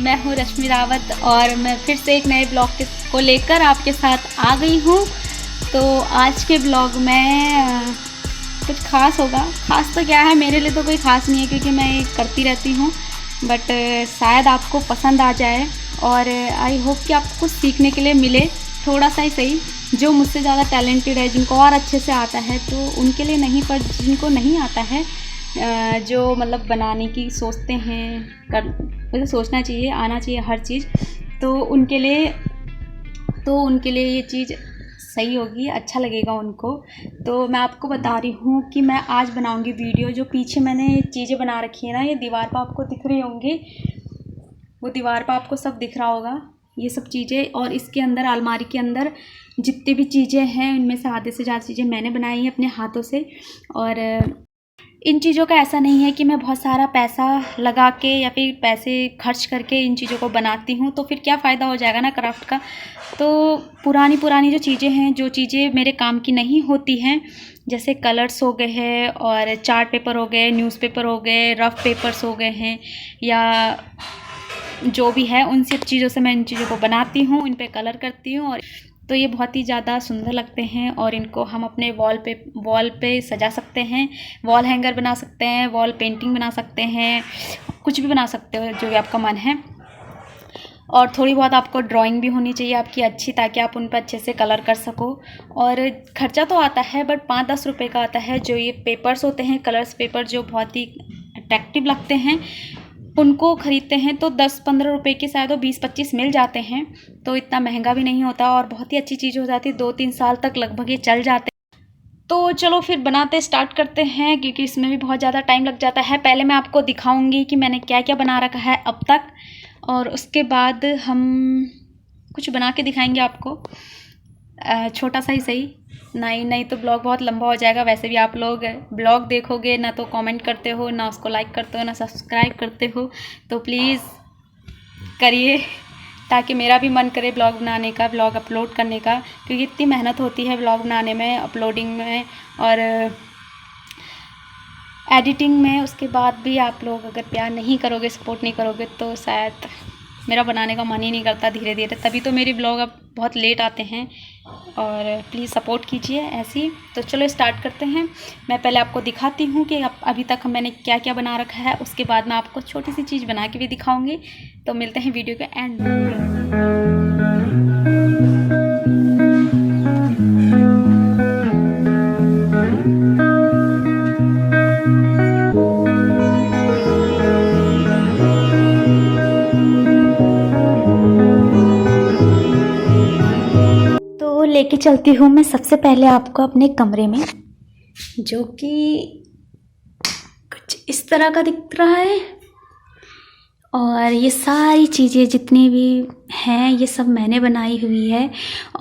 मैं हूँ रश्मि रावत और मैं फिर से एक नए ब्लॉग को लेकर आपके साथ आ गई हूँ। तो आज के ब्लॉग में कुछ ख़ास होगा। ख़ास तो क्या है, मेरे लिए तो कोई ख़ास नहीं है क्योंकि मैं ये करती रहती हूँ, बट शायद आपको पसंद आ जाए और आई होप कि आपको कुछ सीखने के लिए मिले, थोड़ा सा ही सही। जो मुझसे ज़्यादा टैलेंटेड है, जिनको और अच्छे से आता है तो उनके लिए नहीं, पर जिनको नहीं आता है, जो मतलब बनाने की सोचते हैं, वैसे सोचना चाहिए, आना चाहिए हर चीज़, तो उनके लिए ये चीज़ सही होगी, अच्छा लगेगा उनको। तो मैं आपको बता रही हूँ कि मैं आज बनाऊँगी वीडियो। जो पीछे मैंने चीज़ें बना रखी है ना, ये दीवार पर आपको दिख रही होंगी, वो दीवार पर आपको सब दिख रहा होगा ये सब चीज़ें। और इसके अंदर, अलमारी के अंदर जितनी भी चीज़ें हैं, उनमें से आधे से ज़्यादा चीज़ें मैंने बनाई हैं अपने हाथों से। और इन चीज़ों का ऐसा नहीं है कि मैं बहुत सारा पैसा लगा के या फिर पैसे खर्च करके इन चीज़ों को बनाती हूँ, तो फिर क्या फ़ायदा हो जाएगा ना क्राफ्ट का। तो पुरानी जो चीज़ें हैं, जो चीज़ें मेरे काम की नहीं होती हैं, जैसे कलर्स हो गए हैं और चार्ट पेपर हो गए, न्यूज़पेपर हो गए, रफ़ पेपर्स हो गए हैं, या जो भी है, उन सब चीज़ों से मैं इन चीज़ों को बनाती हूँ, इन पे कलर करती हूँ। और तो ये बहुत ही ज़्यादा सुंदर लगते हैं और इनको हम अपने वॉल पे सजा सकते हैं, वॉल हैंगर बना सकते हैं, वॉल पेंटिंग बना सकते हैं, कुछ भी बना सकते हो जो भी आपका मन है। और थोड़ी बहुत आपको ड्राइंग भी होनी चाहिए आपकी अच्छी, ताकि आप उन पर अच्छे से कलर कर सको। और खर्चा तो आता है, बट 5-10 रुपये का आता है। जो ये पेपर्स होते हैं, कलर्स पेपर, जो बहुत ही अट्रैक्टिव लगते हैं, उनको ख़रीदते हैं तो 10-15 रुपये के शायद 20-25 मिल जाते हैं। तो इतना महंगा भी नहीं होता और बहुत ही अच्छी चीज़ हो जाती है। 2-3 साल तक लगभग ये चल जाते हैं। तो चलो फिर बनाते स्टार्ट करते हैं, क्योंकि इसमें भी बहुत ज़्यादा टाइम लग जाता है। पहले मैं आपको दिखाऊंगी कि मैंने क्या क्या बना रखा है अब तक, और उसके बाद हम कुछ बना के दिखाएंगे आपको, छोटा सा ही सही। नहीं तो ब्लॉग बहुत लंबा हो जाएगा। वैसे भी आप लोग ब्लॉग देखोगे ना, तो कमेंट करते हो ना, उसको लाइक करते हो ना, सब्सक्राइब करते हो। तो प्लीज़ करिए, ताकि मेरा भी मन करे ब्लॉग बनाने का, ब्लॉग अपलोड करने का, क्योंकि इतनी मेहनत होती है ब्लॉग बनाने में, अपलोडिंग में और एडिटिंग में। उसके बाद भी आप लोग अगर प्यार नहीं करोगे, सपोर्ट नहीं करोगे, तो शायद मेरा बनाने का मन ही नहीं करता धीरे धीरे। तभी तो मेरे ब्लॉग अब बहुत लेट आते हैं। और प्लीज़ सपोर्ट कीजिए ऐसे ही। तो चलो स्टार्ट करते हैं। मैं पहले आपको दिखाती हूँ कि अभी तक मैंने क्या क्या बना रखा है, उसके बाद मैं आपको छोटी सी चीज़ बना के भी दिखाऊँगी। तो मिलते हैं वीडियो के एंड में। लेके चलती हूँ मैं सबसे पहले आपको अपने कमरे में, जो कि कुछ इस तरह का दिख रहा है। और ये सारी चीज़ें जितनी भी हैं, ये सब मैंने बनाई हुई है।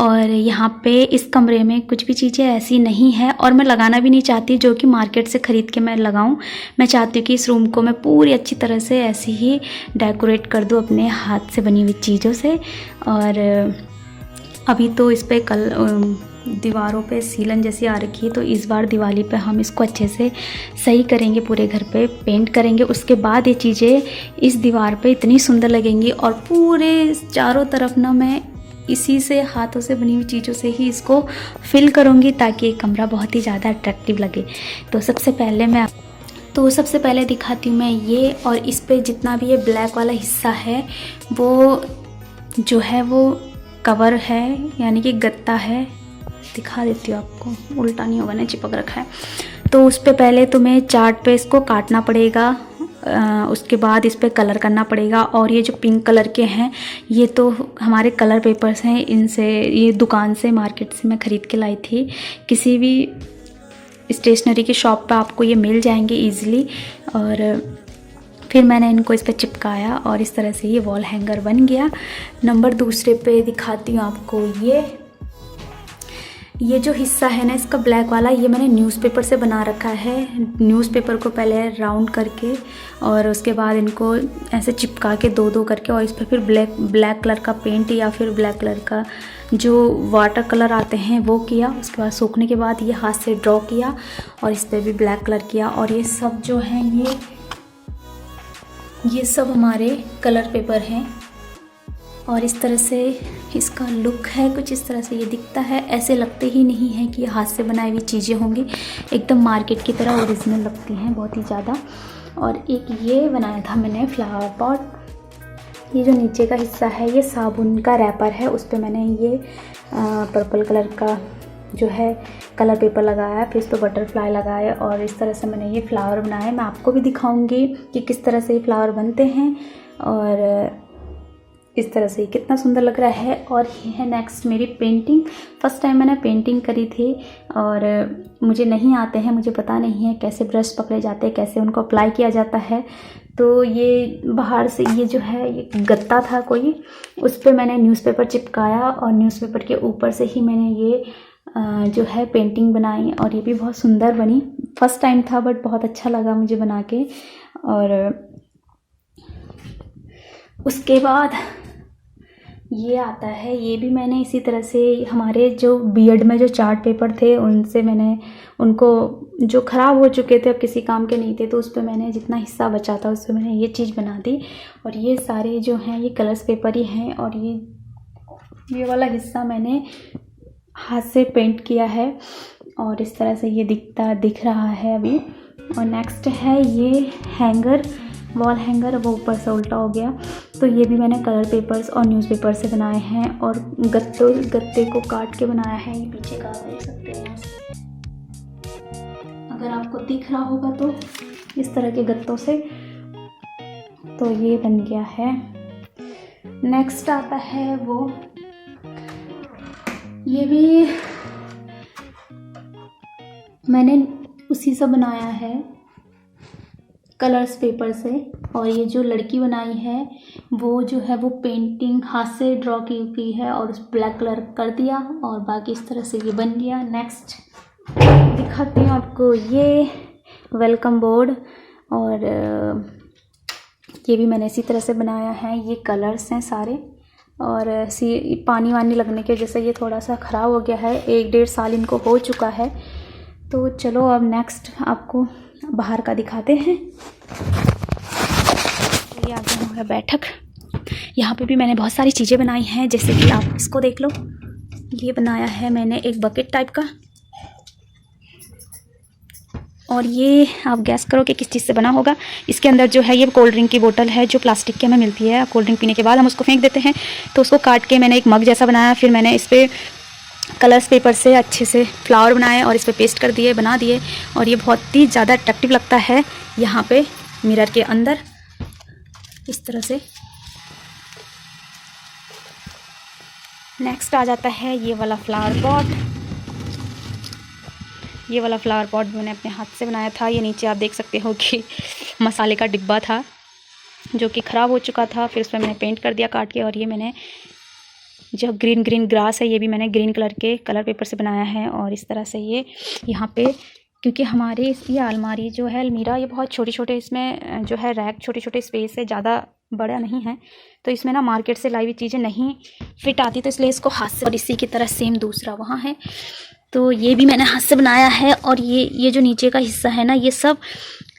और यहाँ पे इस कमरे में कुछ भी चीज़ें ऐसी नहीं है, और मैं लगाना भी नहीं चाहती जो कि मार्केट से ख़रीद के मैं लगाऊं। मैं चाहती हूँ कि इस रूम को मैं पूरी अच्छी तरह से ऐसे ही डेकोरेट कर दूँ अपने हाथ से बनी हुई चीज़ों से। और अभी तो इस पर दीवारों पे सीलन जैसी आ रखी है, तो इस बार दिवाली पे हम इसको अच्छे से सही करेंगे, पूरे घर पे पेंट करेंगे। उसके बाद ये चीज़ें इस दीवार पे इतनी सुंदर लगेंगी। और पूरे चारों तरफ ना मैं इसी से, हाथों से बनी हुई चीज़ों से ही इसको फिल करूँगी, ताकि ये कमरा बहुत ही ज़्यादा अट्रैक्टिव लगे। तो सबसे पहले दिखाती हूँ मैं ये। और इस पर जितना भी ये ब्लैक वाला हिस्सा है, वो जो है वो कवर है, यानी कि गत्ता है। दिखा देती हूँ आपको, उल्टा नहीं होगा ना, चिपक रखा है। तो उस पर पहले तुम्हें चार्ट पे इसको काटना पड़ेगा, उसके बाद इस पर कलर करना पड़ेगा। और ये जो पिंक कलर के हैं, ये तो हमारे कलर पेपर्स हैं। इनसे, ये दुकान से, मार्केट से मैं ख़रीद के लाई थी। किसी भी स्टेशनरी की शॉप पे आपको ये मिल जाएंगे ईज़िली। और फिर मैंने इनको इस पर चिपकाया और इस तरह से ये वॉल हैंगर बन गया। नंबर दूसरे पे दिखाती हूँ आपको। ये जो हिस्सा है ना इसका ब्लैक वाला, ये मैंने न्यूज़पेपर से बना रखा है। न्यूज़पेपर को पहले राउंड करके और उसके बाद इनको ऐसे चिपका के दो करके, और इस पर फिर ब्लैक कलर का पेंट या फिर ब्लैक कलर का जो वाटर कलर आते हैं वो किया। उसके बाद सूखने के बाद ये हाथ से ड्रॉ किया और इस पर भी ब्लैक कलर किया। और ये सब जो है, ये ये सब हमारे कलर पेपर हैं और इस तरह से इसका लुक है, कुछ इस तरह से ये दिखता है। ऐसे लगते ही नहीं है कि ये हाथ से बनाई हुई चीज़ें होंगी, एकदम मार्केट की तरह ओरिजिनल लगती हैं बहुत ही ज़्यादा। और एक ये बनाया था मैंने फ्लावर पॉट। ये जो नीचे का हिस्सा है ये साबुन का रैपर है, उस पर मैंने ये पर्पल कलर का जो है कलर पेपर लगाया, फिर इस पर बटरफ्लाई लगाए और इस तरह से मैंने ये फ्लावर बनाए। मैं आपको भी दिखाऊंगी कि किस तरह से ये फ्लावर बनते हैं और इस तरह से कितना सुंदर लग रहा है। और ये है नेक्स्ट मेरी पेंटिंग। फर्स्ट टाइम मैंने पेंटिंग करी थी और मुझे नहीं आते हैं, मुझे पता नहीं है कैसे ब्रश पकड़े जाते हैं, कैसे उनको अप्लाई किया जाता है। तो ये बाहर से ये जो है ये गत्ता था कोई, उस पर मैंने न्यूज़पेपर चिपकाया और न्यूज़पेपर के ऊपर से ही मैंने ये जो है पेंटिंग बनाई और ये भी बहुत सुंदर बनी। फर्स्ट टाइम था बट बहुत अच्छा लगा मुझे बना के। और उसके बाद ये आता है, ये भी मैंने इसी तरह से हमारे जो बीएड में जो चार्ट पेपर थे उनसे मैंने उनको जो ख़राब हो चुके थे, अब किसी काम के नहीं थे, तो उस पर मैंने जितना हिस्सा बचा था उस पर मैंने ये चीज़ बना दी। और ये सारे जो हैं ये कलर्स पेपर ही हैं और ये वाला हिस्सा मैंने हाथ से पेंट किया है और इस तरह से ये दिख रहा है अभी। और नेक्स्ट है ये हैंगर, वॉल हैंगर, वो ऊपर से उल्टा हो गया। तो ये भी मैंने कलर पेपर्स और न्यूज़पेपर से बनाए हैं और गत्ते को काट के बनाया है। ये पीछे का आप देख सकते हैं, अगर आपको दिख रहा होगा तो इस तरह के गत्तों से। तो ये बन गया है। नेक्स्ट आता है वो, ये भी मैंने उसी से बनाया है कलर्स पेपर से। और ये जो लड़की बनाई है वो जो है वो पेंटिंग हाथ से ड्रॉ की है और उस ब्लैक कलर कर दिया और बाकी इस तरह से ये बन गया। नेक्स्ट दिखाती हूँ आपको, ये वेलकम बोर्ड और ये भी मैंने इसी तरह से बनाया है। ये कलर्स हैं सारे और पानी वानी लगने की वजह से ये थोड़ा सा ख़राब हो गया है, 1-1.5 साल इनको हो चुका है। तो चलो अब नेक्स्ट आपको बाहर का दिखाते हैं। ये आगे हमारा बैठक, यहाँ पे भी मैंने बहुत सारी चीज़ें बनाई हैं, जैसे कि आप इसको देख लो। ये बनाया है मैंने एक बकेट टाइप का और ये आप गैस करो कि किस चीज़ से बना होगा। इसके अंदर जो है ये कोल्ड ड्रिंक की बोतल है जो प्लास्टिक की हमें मिलती है, कोल्ड ड्रिंक पीने के बाद हम उसको फेंक देते हैं, तो उसको काट के मैंने एक मग जैसा बनाया। फिर मैंने इस पर कलर्स पेपर से अच्छे से फ्लावर बनाए और इस पर पेस्ट कर दिए, बना दिए और ये बहुत ही ज़्यादा अट्रैक्टिव लगता है यहाँ पे मिरर के अंदर इस तरह से। नेक्स्ट आ जाता है ये वाला फ्लावर पॉट। ये वाला फ्लावर पॉट मैंने अपने हाथ से बनाया था। ये नीचे आप देख सकते हो कि मसाले का डिब्बा था जो कि ख़राब हो चुका था, फिर उस पर मैंने पेंट कर दिया काट के। और ये मैंने जो ग्रीन ग्रास है ये भी मैंने ग्रीन कलर के कलर पेपर से बनाया है। और इस तरह से ये यहाँ पे, क्योंकि हमारी ये अलमारी जो है अलमीरा ये बहुत छोटे इसमें जो है रैक छोटे स्पेस है, ज़्यादा बड़ा नहीं है, तो इसमें ना मार्केट से लाई हुई चीज़ें नहीं फिट आती, तो इसलिए इसको हाथ से। और इसी की तरह सेम दूसरा वहाँ है, तो ये भी मैंने हाथ से बनाया है। और ये जो नीचे का हिस्सा है ना ये सब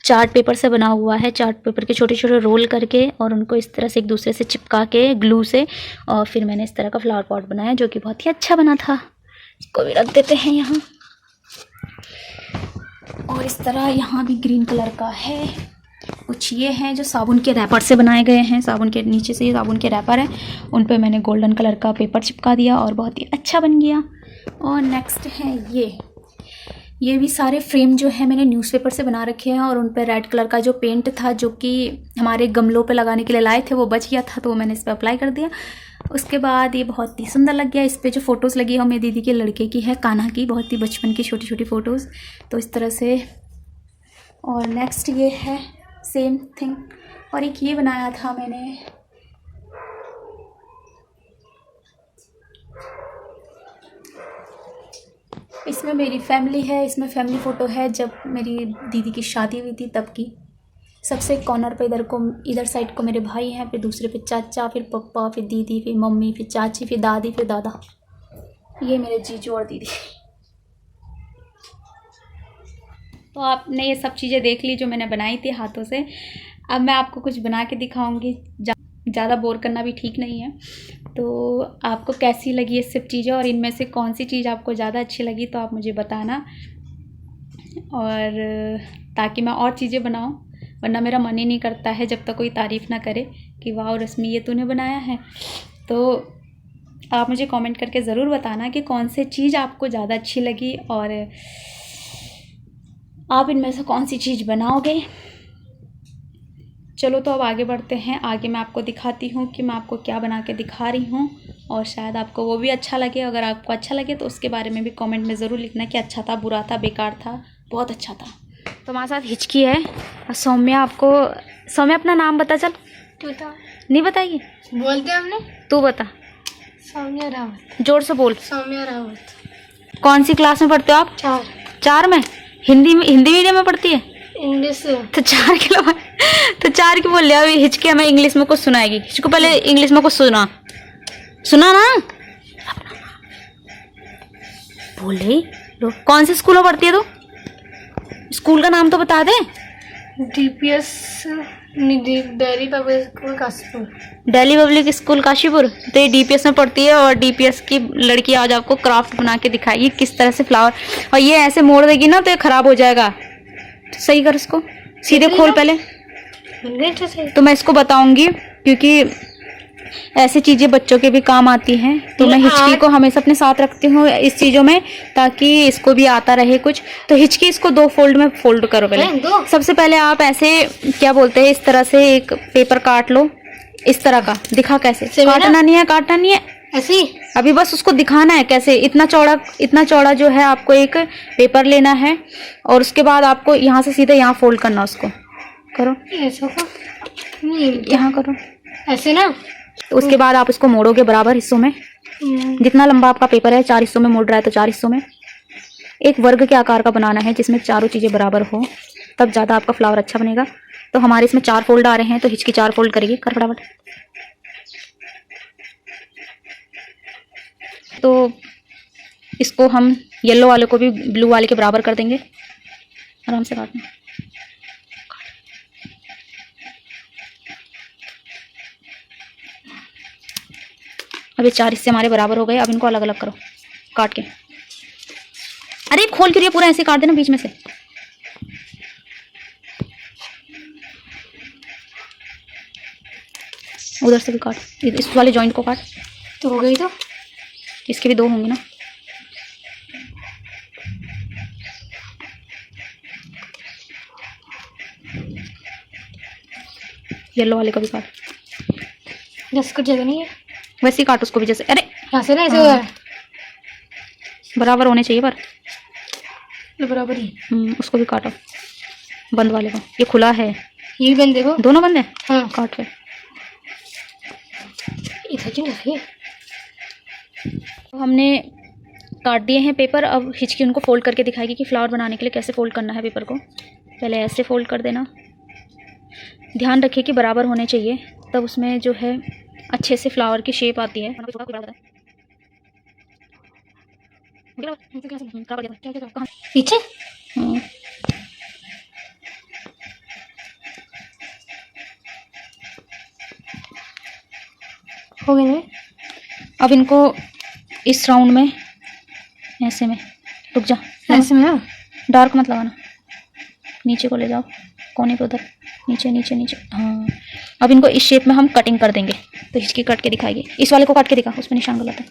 चार्ट पेपर से बना हुआ है, चार्ट पेपर के छोटे रोल करके और उनको इस तरह से एक दूसरे से चिपका के ग्लू से, और फिर मैंने इस तरह का फ्लावर पॉट बनाया जो कि बहुत ही अच्छा बना था। इसको भी रख देते हैं यहाँ। और इस तरह यहाँ भी ग्रीन कलर का है। कुछ ये हैं जो साबुन के रैपर से बनाए गए हैं, साबुन के नीचे से ये साबुन के रैपर है, उन पर मैंने गोल्डन कलर का पेपर चिपका दिया और बहुत ही अच्छा बन गया। और नेक्स्ट है ये भी सारे फ्रेम जो है मैंने न्यूज़पेपर से बना रखे हैं और उन पर रेड कलर का जो पेंट था जो कि हमारे गमलों पे लगाने के लिए लाए थे वो बच गया था, तो वो मैंने इस पर अप्लाई कर दिया। उसके बाद ये बहुत ही सुंदर लग गया। इस पर जो फ़ोटोज़ लगी है मेरी दीदी के लड़के की है, कान्हा की, बहुत ही बचपन की छोटी फ़ोटोज़, तो इस तरह से। और नेक्स्ट ये है सेम थिंग। और एक ये बनाया था मैंने, इसमें मेरी फैमिली है, इसमें फैमिली फ़ोटो है जब मेरी दीदी की शादी हुई थी तब की। सबसे कॉर्नर पे इधर साइड को मेरे भाई हैं, फिर दूसरे पे चाचा, फिर पापा, फिर दीदी, फिर मम्मी, फिर चाची, फिर दादी, फिर दादा। ये मेरे जीजू और दीदी। तो आपने ये सब चीज़ें देख ली जो मैंने बनाई थी हाथों से। अब मैं आपको कुछ बना के दिखाऊंगी, ज़्यादा बोर करना भी ठीक नहीं है। तो आपको कैसी लगी ये सब चीज़ें और इनमें से कौन सी चीज़ आपको ज़्यादा अच्छी लगी तो आप मुझे बताना, और ताकि मैं और चीज़ें बनाऊं, वरना मेरा मन ही नहीं करता है जब तक कोई तारीफ़ ना करे कि वाह रश्मि ये तूने बनाया है। तो आप मुझे कमेंट करके ज़रूर बताना कि कौन सी चीज़ आपको ज़्यादा अच्छी लगी और आप इनमें से कौन सी चीज़ बनाओगे। चलो तो अब आगे बढ़ते हैं। आगे मैं आपको दिखाती हूँ कि मैं आपको क्या बना के दिखा रही हूँ, और शायद आपको वो भी अच्छा लगे। अगर आपको अच्छा लगे तो उसके बारे में भी कमेंट में ज़रूर लिखना कि अच्छा था, बुरा था, बेकार था, बहुत अच्छा था। तो हमारे साथ हिचकी है और सौम्या। आपको सौम्या अपना नाम बता। चल नहीं बताइए, बोलते हमने। तू बता। सौम्या रावत। जोर से बोल। सौम्या रावत। कौन सी क्लास में पढ़ते हो आप? 4। 4 में? हिंदी मीडियम में पढ़ती है? इंग्लिश। तो 4 किलो तो 4 की बोल लिया। अभी हिचके हमें इंग्लिश में कुछ सुनाएगी। हिचको पहले इंग्लिश में कुछ सुना ना। बोल रही लो। कौन से स्कूल में पढ़ती है तू? स्कूल का नाम तो बता दे। DPS Delhi public school Kashipur. Delhi public school Kashipur. तो ये DPS में पढ़ती है और DPS की लड़की आज आपको क्राफ्ट बना के दिखाएगी किस तरह से फ्लावर। और ये ऐसे मोड़ देगी ना तो ये खराब हो जाएगा। तो सही कर इसको, सीधे खोल पहले। तो मैं इसको बताऊंगी क्योंकि ऐसी चीज़ें बच्चों के भी काम आती हैं। तो मैं हिचकी को हमेशा अपने साथ रखती हूँ इस चीज़ों में, ताकि इसको भी आता रहे कुछ। तो हिचकी इसको 2 फोल्ड में फोल्ड करो पहले। सबसे पहले आप ऐसे क्या बोलते हैं, इस तरह से एक पेपर काट लो, इस तरह का। दिखा कैसे काटना नहीं है, काटना नहीं है, ऐसे अभी बस उसको दिखाना है कैसे। इतना चौड़ा जो है आपको एक पेपर लेना है और उसके बाद आपको यहाँ से सीधे यहाँ फोल्ड करना। उसको करो यहाँ करो ऐसे ना। तो उसके बाद आप इसको मोड़ोगे बराबर हिस्सों में। जितना लंबा आपका पेपर है, 4 हिस्सों में मोड़ रहा है तो 4 हिस्सों में। एक वर्ग के आकार का बनाना है जिसमें चारों चीज़ें बराबर हो, तब ज़्यादा आपका फ्लावर अच्छा बनेगा। तो हमारे इसमें 4 फोल्ड आ रहे हैं तो हिचकी 4 फोल्ड करेगी। कर फटाफट। तो इसको हम येलो वाले को भी ब्लू वाले के बराबर कर देंगे। आराम से काटना। अब ये 4 हिस्से हमारे बराबर हो गए। अब इनको अलग अलग करो काट के। अरे खोल के पूरा ऐसे काट देना बीच में से। उधर से भी काट, इस वाले जॉइंट को काट। तो हो गई। तो इसके भी 2 होंगे ना। येलो वाले को भी काट। 10 कट जगह नहीं है, वैसे ही काट उसको भी जैसे। अरे यहाँ से ना ऐसे बराबर होने चाहिए पर बराबर ही। उसको भी काटो, बंद वाले को। ये खुला है, ये भी बंद। देखो दोनों बंद है। हाँ काट ले। तो हमने काट दिए हैं पेपर। अब हिचकी उनको फोल्ड करके दिखाएगी कि फ्लावर बनाने के लिए कैसे फोल्ड करना है पेपर को। पहले ऐसे फोल्ड कर देना। ध्यान रखिए कि बराबर होने चाहिए, तब उसमें जो है अच्छे से फ्लावर की शेप आती है। पीछे हो गए। अब इनको इस राउंड में ऐसे में, रुक जा, ऐसे में ना, डार्क मत लगाना। नीचे को ले जाओ कोने पे, उधर नीचे नीचे नीचे। हाँ, अब इनको इस शेप में हम कटिंग कर देंगे। तो हिचकी काट के दिखाएगी। इस वाले को काट के दिखा, उसमें निशान गलत है।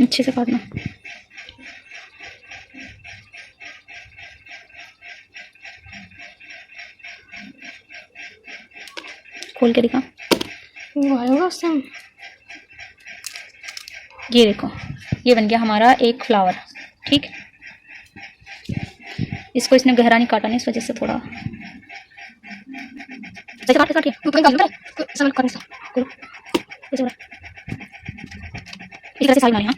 अच्छे से काटना। खोल के दिखा। ये देखो, ये बन गया हमारा एक फ्लावर। ठीक, इसको इसने गहरा नहीं काटा, नहीं इस वजह से थोड़ा इस तरह से साइड में। हाँ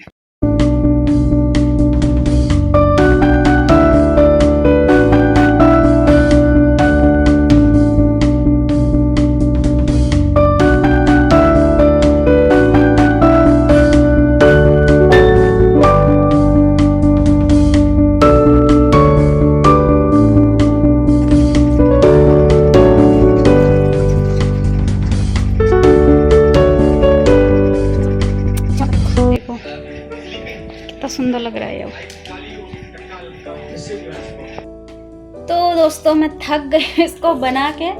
तो दोस्तों मैं थक गई इसको बना के।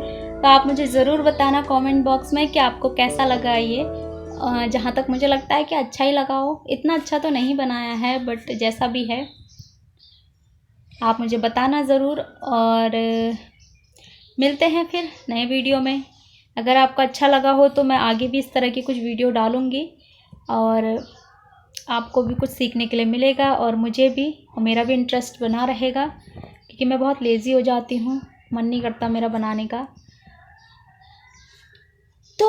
तो आप मुझे ज़रूर बताना कमेंट बॉक्स में कि आपको कैसा लगा ये। जहाँ तक मुझे लगता है कि अच्छा ही लगा हो। इतना अच्छा तो नहीं बनाया है, बट जैसा भी है आप मुझे बताना ज़रूर। और मिलते हैं फिर नए वीडियो में। अगर आपको अच्छा लगा हो तो मैं आगे भी इस तरह की कुछ वीडियो डालूँगी और आपको भी कुछ सीखने के लिए मिलेगा और मुझे भी, और मेरा भी इंटरेस्ट बना रहेगा, क्योंकि मैं बहुत लेज़ी हो जाती हूँ, मन नहीं करता मेरा बनाने का। तो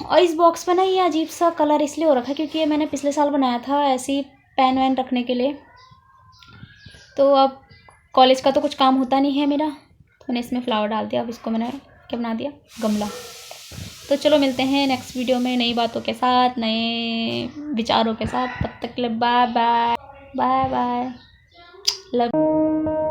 और इस बॉक्स में ना ये अजीब सा कलर इसलिए हो रखा है क्योंकि ये मैंने पिछले साल बनाया था ऐसे ही पेन वैन रखने के लिए। तो अब कॉलेज का तो कुछ काम होता नहीं है मेरा, तो मैंने इसमें फ्लावर डाल दिया। अब इसको मैंने क्या बना दिया, गमला। तो चलो मिलते हैं नेक्स्ट वीडियो में नई बातों के साथ, नए विचारों के साथ। तब तक के लिए bye bye bye bye, love.